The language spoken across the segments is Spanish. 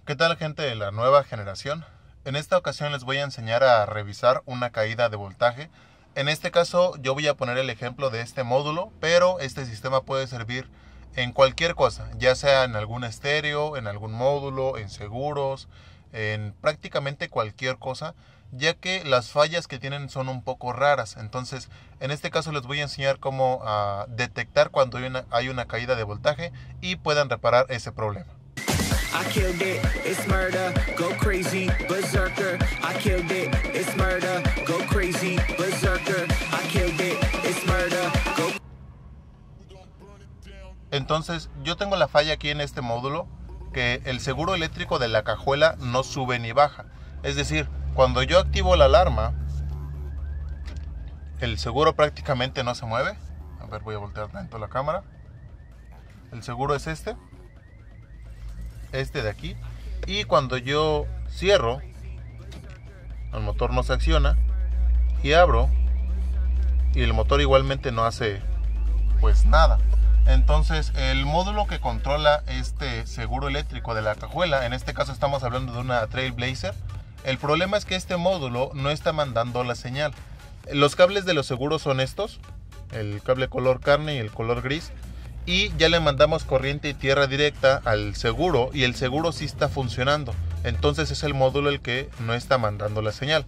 ¿Qué tal, gente de la nueva generación? En esta ocasión les voy a enseñar a revisar una caída de voltaje. En este caso yo voy a poner el ejemplo de este módulo, pero este sistema puede servir en cualquier cosa, ya sea en algún estéreo, en algún módulo, en seguros, en prácticamente cualquier cosa, ya que las fallas que tienen son un poco raras. Entonces, en este caso les voy a enseñar cómo detectar cuando hay una caída de voltaje y puedan reparar ese problema. I killed it, it's murder, go crazy, berserker. I killed it, it's murder, go crazy, berserker. I killed it, it's murder, go. Entonces, yo tengo la falla aquí en este módulo, que el seguro eléctrico de la cajuela no sube ni baja. Es decir, cuando yo activo la alarma, el seguro prácticamente no se mueve. A ver, voy a voltear tanto la cámara. El seguro es este de aquí, y cuando yo cierro, el motor no se acciona, y abro y el motor igualmente no hace pues nada. Entonces el módulo que controla este seguro eléctrico de la cajuela, en este caso estamos hablando de una Trailblazer, el problema es que este módulo no está mandando la señal. Los cables de los seguros son estos, el cable color carne y el color gris, y ya le mandamos corriente y tierra directa al seguro y el seguro sí está funcionando. Entonces es el módulo el que no está mandando la señal.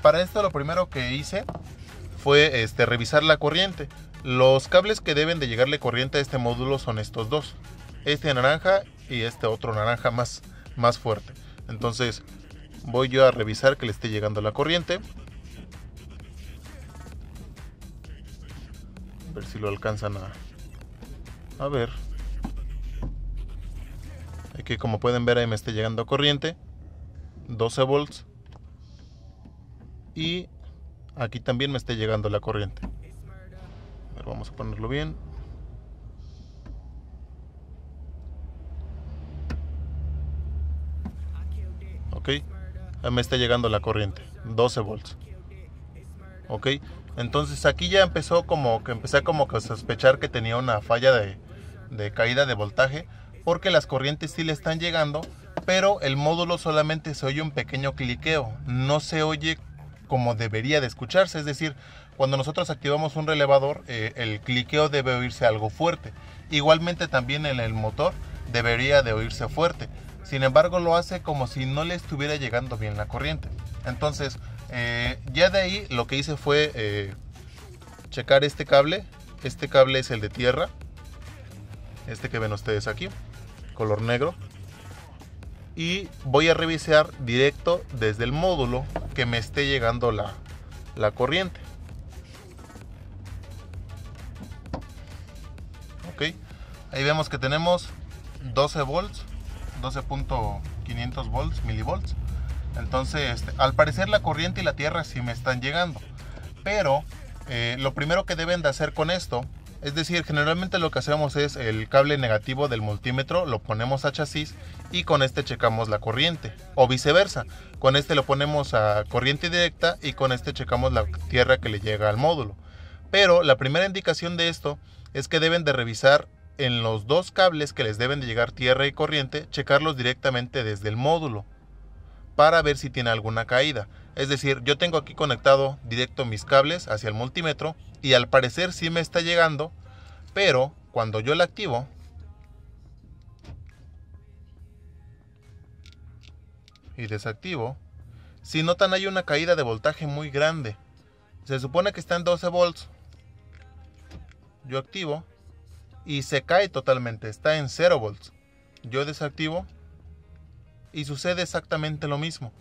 Para esto lo primero que hice fue revisar la corriente. Los cables que deben de llegarle corriente a este módulo son estos dos, este naranja y este otro naranja más fuerte. Entonces voy yo a revisar que le esté llegando la corriente, a ver si lo alcanzan a ver. Aquí, como pueden ver, ahí me está llegando corriente 12 volts, y aquí también me está llegando la corriente. A ver, vamos a ponerlo bien. Ok, ahí me está llegando la corriente 12 volts. Ok, entonces aquí ya empecé como que a sospechar que tenía una falla de caída de voltaje, porque las corrientes sí le están llegando, pero el módulo solamente se oye un pequeño cliqueo, no se oye como debería de escucharse. Es decir, cuando nosotros activamos un relevador, el cliqueo debe oírse algo fuerte. Igualmente también en el motor debería de oírse fuerte. Sin embargo, lo hace como si no le estuviera llegando bien la corriente. Entonces, ya de ahí lo que hice fue checar este cable. Este cable es el de tierra, este que ven ustedes aquí, color negro, y voy a revisar directo desde el módulo que me esté llegando la corriente. Ok, ahí vemos que tenemos 12 volts, 12.500 volts, milivolts. Entonces, al parecer la corriente y la tierra sí me están llegando, pero lo primero que deben de hacer con esto, es decir, generalmente lo que hacemos es el cable negativo del multímetro lo ponemos a chasis y con este checamos la corriente, o viceversa, con este lo ponemos a corriente directa y con este checamos la tierra que le llega al módulo. Pero la primera indicación de esto es que deben de revisar en los dos cables que les deben de llegar tierra y corriente, checarlos directamente desde el módulo para ver si tiene alguna caída. Es decir, yo tengo aquí conectado directo mis cables hacia el multímetro y al parecer sí me está llegando, pero cuando yo la activo y desactivo, si notan, hay una caída de voltaje muy grande. Se supone que está en 12 volts. Yo activo y se cae totalmente, está en 0 volts. Yo desactivo y sucede exactamente lo mismo.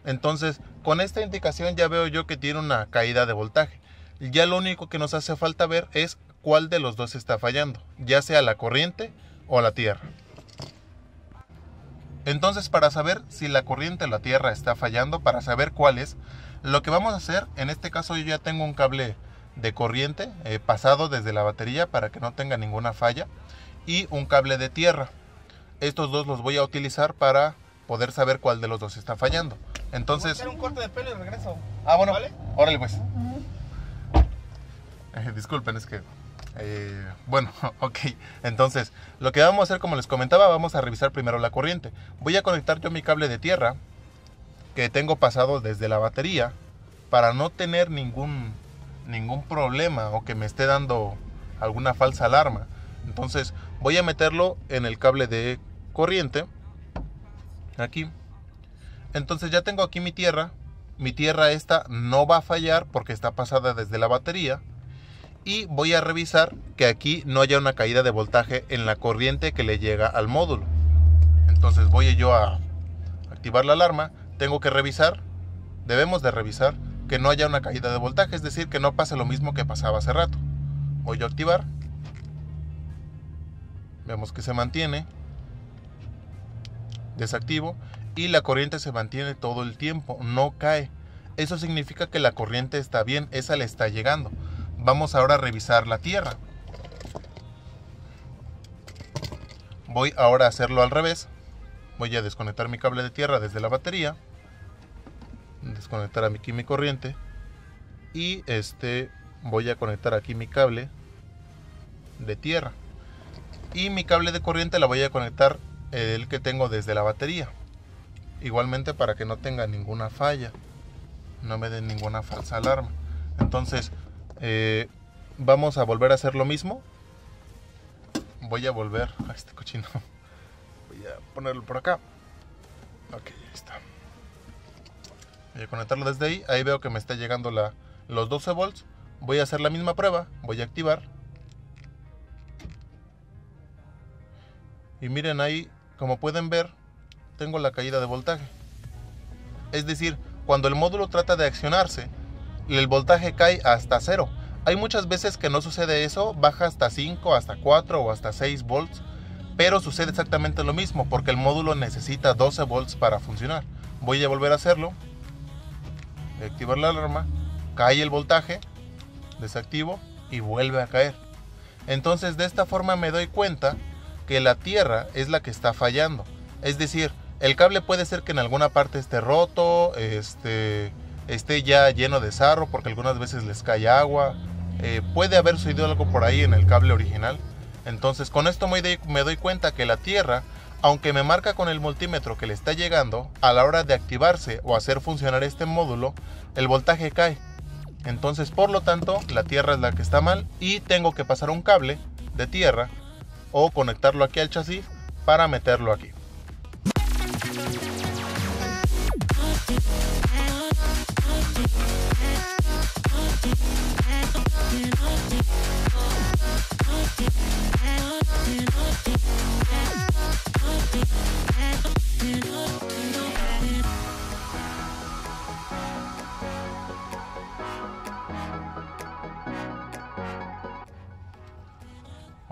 Entonces, con esta indicación ya veo yo que tiene una caída de voltaje. Ya lo único que nos hace falta ver es cuál de los dos está fallando, ya sea la corriente o la tierra. Entonces, para saber si la corriente o la tierra está fallando, para saber cuál es, lo que vamos a hacer, en este caso yo ya tengo un cable de corriente pasado desde la batería para que no tenga ninguna falla, y un cable de tierra. Estos dos los voy a utilizar para poder saber cuál de los dos está fallando. Entonces, voy a hacer un corte de pelo y regreso. Bueno, ¿Vale? órale pues. Disculpen, es que Bueno, ok, entonces lo que vamos a hacer, como les comentaba, vamos a revisar primero la corriente. Voy a conectar yo mi cable de tierra que tengo pasado desde la batería para no tener ningún problema o que me esté dando alguna falsa alarma. Entonces voy a meterlo en el cable de corriente aquí. Entonces ya tengo aquí mi tierra. Mi tierra esta no va a fallar porque está pasada desde la batería. Y voy a revisar que aquí no haya una caída de voltaje en la corriente que le llega al módulo. Entonces voy yo a activar la alarma. Tengo que revisar, debemos de revisar que no haya una caída de voltaje, es decir, que no pase lo mismo que pasaba hace rato. Voy yo a activar. Vemos que se mantiene. Desactivo y la corriente se mantiene todo el tiempo, no cae. Eso significa que la corriente está bien, esa le está llegando. Vamos ahora a revisar la tierra. Voy ahora a hacerlo al revés. Voy a desconectar mi cable de tierra desde la batería. Desconectar aquí mi corriente. Y voy a conectar aquí mi cable de tierra. Y mi cable de corriente la voy a conectar el que tengo desde la batería. Igualmente para que no tenga ninguna falla. No me den ninguna falsa alarma. Entonces vamos a volver a hacer lo mismo. Voy a volver a este cochino. Voy a ponerlo por acá. Ok, ahí está. Voy a conectarlo desde ahí. Ahí veo que me está llegando los 12 volts. Voy a hacer la misma prueba. Voy a activar. Y miren ahí, como pueden ver, tengo la caída de voltaje. Es decir, cuando el módulo trata de accionarse, el voltaje cae hasta 0. Hay muchas veces que no sucede eso, baja hasta 5, hasta 4 o hasta 6 volts, pero sucede exactamente lo mismo porque el módulo necesita 12 volts para funcionar. Voy a volver a hacerlo, voy a activar la alarma, cae el voltaje, desactivo y vuelve a caer. Entonces de esta forma me doy cuenta que la tierra es la que está fallando. Es decir, el cable puede ser que en alguna parte esté roto, esté ya lleno de sarro porque algunas veces les cae agua. Puede haber sucedido algo por ahí en el cable original. Entonces con esto me doy cuenta que la tierra, aunque me marca con el multímetro que le está llegando, a la hora de activarse o hacer funcionar este módulo, el voltaje cae. Entonces por lo tanto la tierra es la que está mal y tengo que pasar un cable de tierra o conectarlo aquí al chasis para meterlo aquí.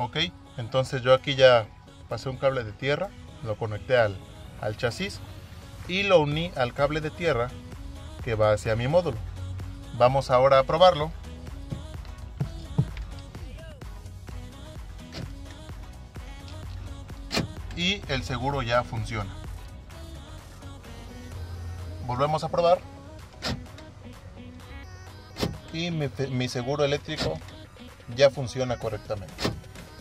Ok, entonces yo aquí ya pasé un cable de tierra, lo conecté al chasis y lo uní al cable de tierra que va hacia mi módulo. Vamos ahora a probarlo. Y el seguro ya funciona. Volvemos a probar. Y mi seguro eléctrico ya funciona correctamente.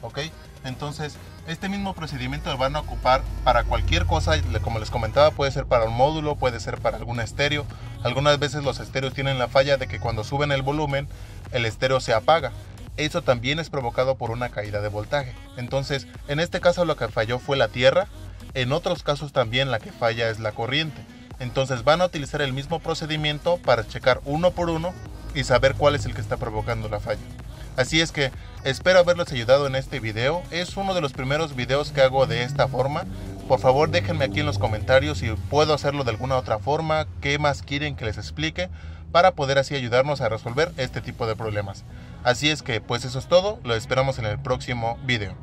Ok, entonces este mismo procedimiento lo van a ocupar para cualquier cosa. Como les comentaba, puede ser para un módulo, puede ser para algún estéreo. Algunas veces los estéreos tienen la falla de que cuando suben el volumen el estéreo se apaga. Eso también es provocado por una caída de voltaje. Entonces en este caso lo que falló fue la tierra. En otros casos también la que falla es la corriente. Entonces van a utilizar el mismo procedimiento para checar uno por uno y saber cuál es el que está provocando la falla. Así es que espero haberles ayudado en este video. Es uno de los primeros videos que hago de esta forma. Por favor déjenme aquí en los comentarios si puedo hacerlo de alguna otra forma, qué más quieren que les explique, para poder así ayudarnos a resolver este tipo de problemas. Así es que pues eso es todo, lo esperamos en el próximo video.